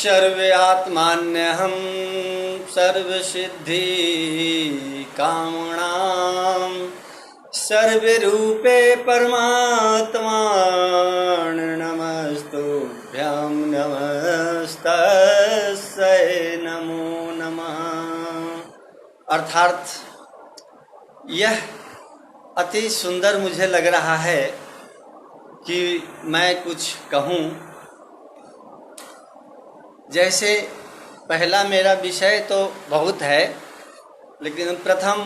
सर्वात्मान्यहं सर्वसिद्धि कामणां सर्वरूपे परमात्मान् नमस्तुभ्यं नमस्तस्यै नमो नमः। अर्थात यह अति सुंदर मुझे लग रहा है कि मैं कुछ कहूँ। जैसे पहला मेरा विषय तो बहुत है, लेकिन प्रथम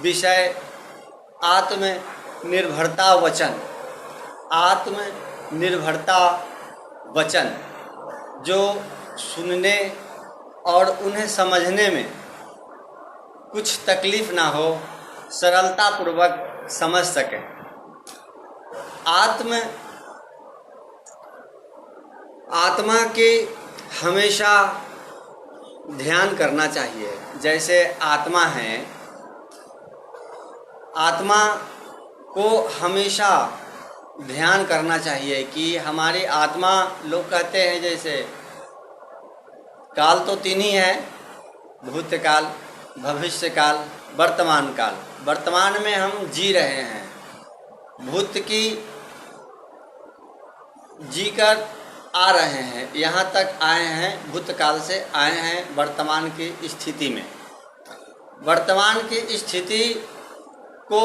विषय आत्मनिर्भरता वचन। आत्मनिर्भरता वचन जो सुनने और उन्हें समझने में कुछ तकलीफ ना हो, सरलता पूर्वक समझ सकें। आत्मा के हमेशा ध्यान करना चाहिए। जैसे आत्मा है, आत्मा को हमेशा ध्यान करना चाहिए कि हमारी आत्मा, लोग कहते हैं जैसे काल तो तीन ही है, भूतकाल, भविष्यकाल, वर्तमान काल। वर्तमान में हम जी रहे हैं, भूत की जीकर आ रहे हैं, यहाँ तक आए हैं, भूतकाल से आए हैं वर्तमान की स्थिति में। वर्तमान की स्थिति को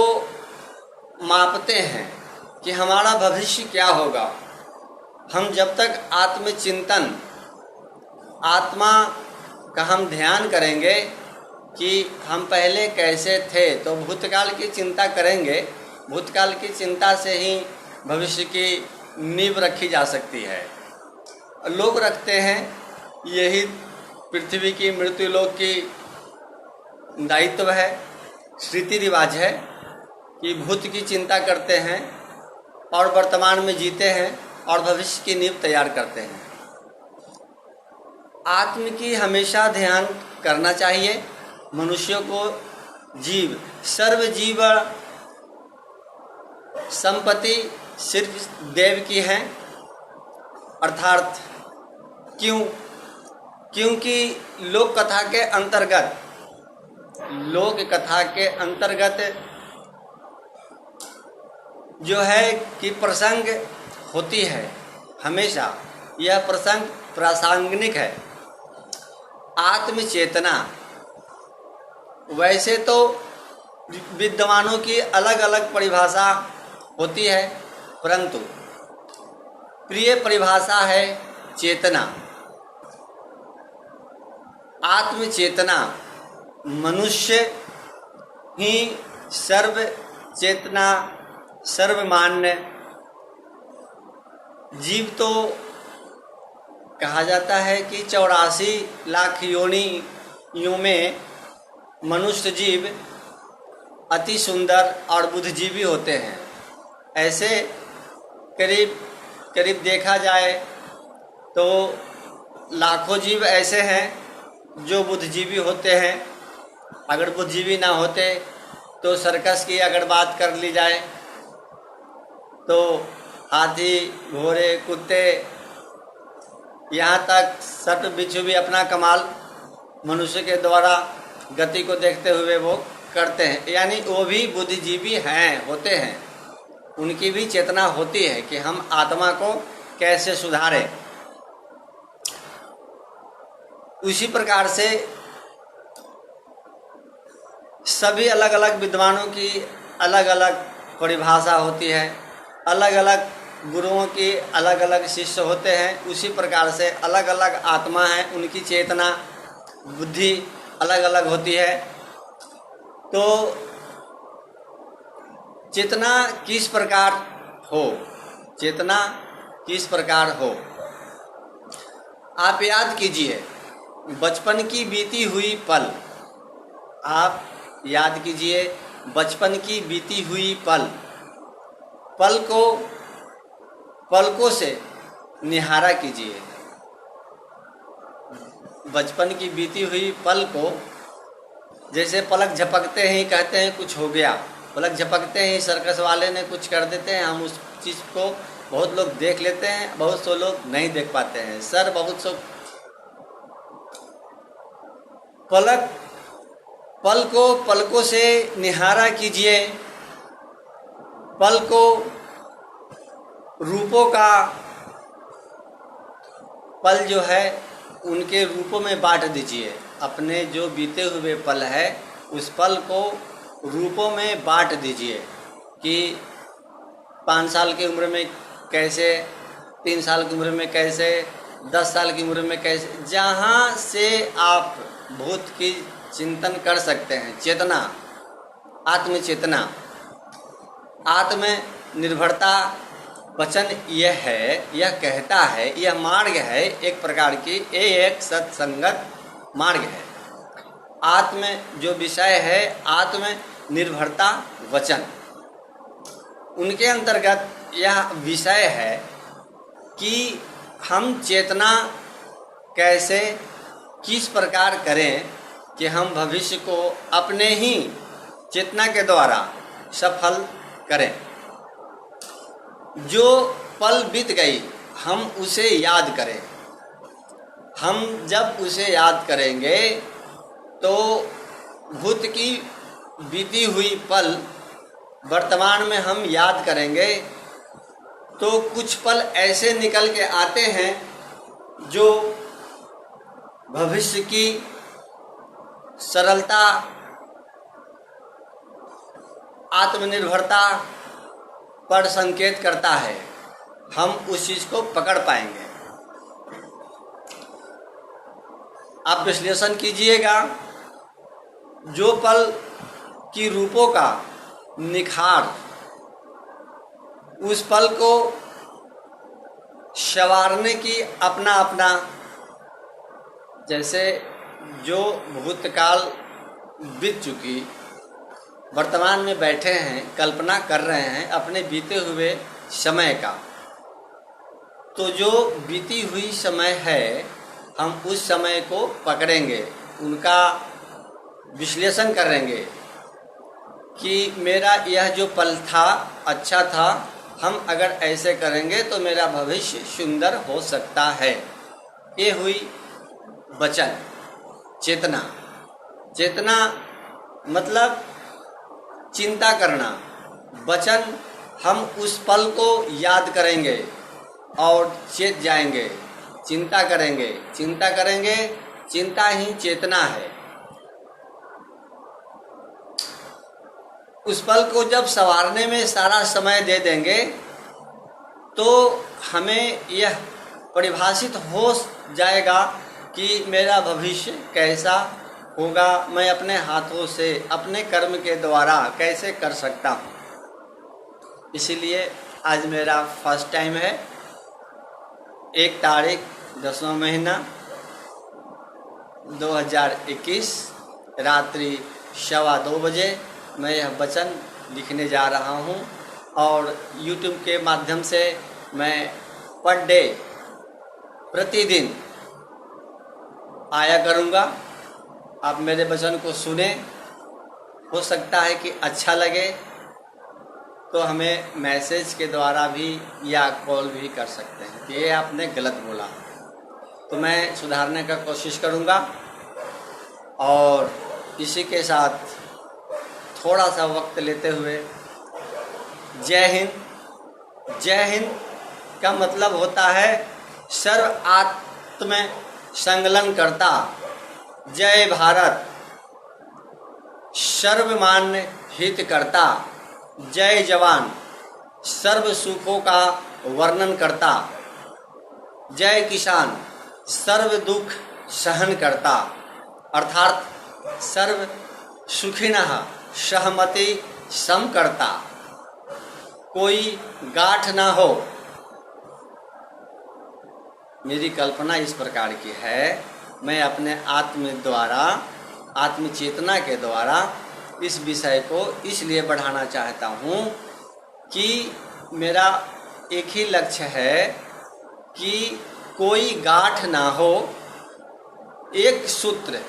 मापते हैं कि हमारा भविष्य क्या होगा। हम जब तक आत्मचिंतन, आत्मा का हम ध्यान करेंगे कि हम पहले कैसे थे, तो भूतकाल की चिंता करेंगे। भूतकाल की चिंता से ही भविष्य की नींव रखी जा सकती है। लोग रखते हैं, यही पृथ्वी की मृत्युलोक की दायित्व है, रीति रिवाज है कि भूत की चिंता करते हैं और वर्तमान में जीते हैं और भविष्य की नींव तैयार करते हैं। आत्म की हमेशा ध्यान करना चाहिए। मनुष्यों को जीव, सर्व जीव संपत्ति सिर्फ देव की है। अर्थात क्योंकि लोक कथा के अंतर्गत जो है कि प्रसंग होती है, हमेशा यह प्रसंग प्रासंगिक है। आत्मचेतना वैसे तो विद्वानों की अलग अलग परिभाषा होती है, परंतु प्रिय परिभाषा है चेतना। आत्मचेतना, मनुष्य ही सर्व चेतना, सर्वमान्य जीव तो कहा जाता है कि 84 लाख योनियों में मनुष्य जीव अति सुंदर और बुद्धिजीवी होते हैं। ऐसे करीब देखा जाए तो लाखों जीव ऐसे हैं जो बुद्धिजीवी होते हैं। अगर बुद्धिजीवी ना होते तो सर्कस की अगर बात कर ली जाए तो हाथी, घोड़े, कुत्ते, यहाँ तक सर्प बिच्छू भी अपना कमाल मनुष्य के द्वारा गति को देखते हुए वो करते हैं। यानी वो भी बुद्धिजीवी हैं, होते हैं। उनकी भी चेतना होती है कि हम आत्मा को कैसे सुधारें। उसी प्रकार से सभी अलग अलग विद्वानों की अलग अलग परिभाषा होती है, अलग अलग गुरुओं की अलग अलग शिष्य होते हैं। उसी प्रकार से अलग अलग आत्मा है, उनकी चेतना, बुद्धि अलग अलग होती है। तो चेतना किस प्रकार हो, चेतना किस प्रकार हो, आप याद कीजिए बचपन की बीती हुई पल। आप याद कीजिए बचपन की बीती हुई पलकों से निहारा कीजिए। बचपन की बीती हुई पल को, जैसे पलक झपकते ही कहते हैं कुछ हो गया, पलक झपकते ही सर्कस वाले ने कुछ कर देते हैं, हम उस चीज़ को बहुत लोग देख लेते हैं, बहुत से लोग नहीं देख पाते हैं। सर बहुत सो पलक पल को पलकों से निहारा कीजिए, पल को रूपों का पल जो है उनके रूपों में बांट दीजिए। अपने जो बीते हुए पल है उस पल को रूपों में बांट दीजिए कि 5 साल की उम्र में कैसे, 3 साल की उम्र में कैसे, 10 साल की उम्र में कैसे, जहाँ से आप भूत की चिंतन कर सकते हैं। चेतना, आत्मचेतना, आत्मनिर्भरता वचन यह है, यह कहता है, यह मार्ग है एक प्रकार की, एक सत्संगत मार्ग है। आत्म जो विषय है आत्मनिर्भरता वचन, उनके अंतर्गत यह विषय है कि हम चेतना कैसे, किस प्रकार करें कि हम भविष्य को अपने ही चेतना के द्वारा सफल करें। जो पल बीत गई हम उसे याद करें। हम जब उसे याद करेंगे तो भूत की बीती हुई पल वर्तमान में हम याद करेंगे तो कुछ पल ऐसे निकल के आते हैं जो भविष्य की सरलता, आत्मनिर्भरता पर संकेत करता है। हम उस चीज़ को पकड़ पाएंगे। आप विश्लेषण कीजिएगा, जो पल की रूपों का निखार, उस पल को संवारने की अपना अपना, जैसे जो भूतकाल बीत चुकी, वर्तमान में बैठे हैं, कल्पना कर रहे हैं अपने बीते हुए समय का, तो जो बीती हुई समय है हम उस समय को पकड़ेंगे, उनका विश्लेषण करेंगे कि मेरा यह जो पल था अच्छा था, हम अगर ऐसे करेंगे तो मेरा भविष्य सुंदर हो सकता है। ये हुई वचन, चेतना। चेतना मतलब चिंता करना। वचन, हम उस पल को याद करेंगे और चेत जाएंगे, चिंता करेंगे, चिंता करेंगे, चिंता ही चेतना है। उस पल को जब संवारने में सारा समय दे देंगे तो हमें यह परिभाषित हो जाएगा कि मेरा भविष्य कैसा होगा, मैं अपने हाथों से अपने कर्म के द्वारा कैसे कर सकता हूँ। इसीलिए आज मेरा फर्स्ट टाइम है। 1 तारीख 10वां महीना 2021 रात्रि 2:15 बजे मैं यह वचन लिखने जा रहा हूँ और YouTube के माध्यम से मैं पर डे प्रतिदिन आया करूँगा। आप मेरे वचन को सुने, हो सकता है कि अच्छा लगे तो हमें मैसेज के द्वारा भी या कॉल भी कर सकते हैं कि ये आपने गलत बोला, तो मैं सुधारने का कोशिश करूँगा। और इसी के साथ थोड़ा सा वक्त लेते हुए जय हिंद। जय हिंद का मतलब होता है सर्व आत्म संकलन करता, जय भारत सर्वमान्य हित करता, जय जवान सर्व सुखों का वर्णन करता, जय किसान सर्व दुख सहन करता, अर्थात सर्व सुखिनः सहमति सम करता। कोई गांठ ना हो। मेरी कल्पना इस प्रकार की है, मैं अपने आत्म द्वारा, आत्मचेतना के द्वारा इस विषय को इसलिए बढ़ाना चाहता हूँ कि मेरा एक ही लक्ष्य है कि कोई गांठ ना हो, एक सूत्र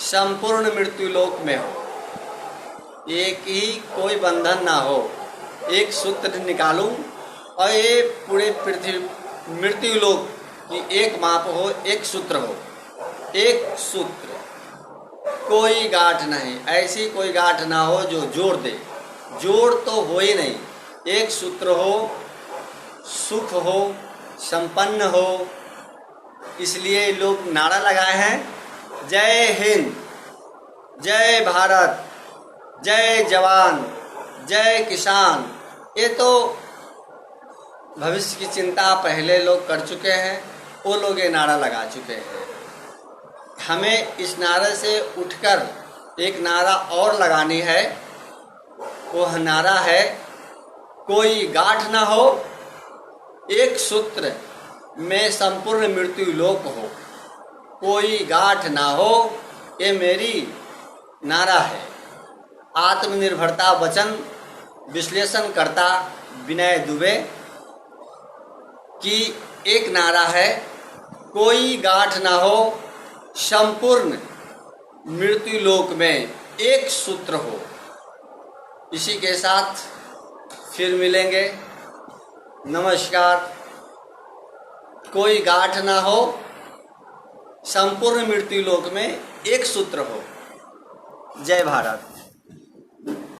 संपूर्ण मृत्यु लोक में हो, एक ही कोई बंधन ना हो, एक सूत्र निकालूं और ये पूरे पृथ्वी मृत्यु लोक की एक माप हो, एक सूत्र हो। एक सूत्र, कोई गांठ नहीं, ऐसी कोई गांठ ना हो जो जोड़ दे। जोड़ तो हो ही नहीं, एक सूत्र हो, सुख हो, संपन्न हो। इसलिए लोग नारा लगाए हैं, जय हिंद, जय भारत, जय जवान, जय किसान। ये तो भविष्य की चिंता पहले लोग कर चुके हैं, वो लोग ये नारा लगा चुके हैं। हमें इस नारे से उठकर एक नारा और लगानी है। वह नारा है, कोई गांठ ना हो, एक सूत्र में संपूर्ण मृत्यु लोप हो। कोई गांठ ना हो, ये मेरी नारा है। आत्मनिर्भरता वचन विश्लेषण करता विनय दुबे की एक नारा है, कोई गांठ ना हो, संपूर्ण मृत्यु लोक में एक सूत्र हो। इसी के साथ फिर मिलेंगे। नमस्कार। कोई गांठ ना हो, संपूर्ण मृत्यु लोक में एक सूत्र हो। जय भारत।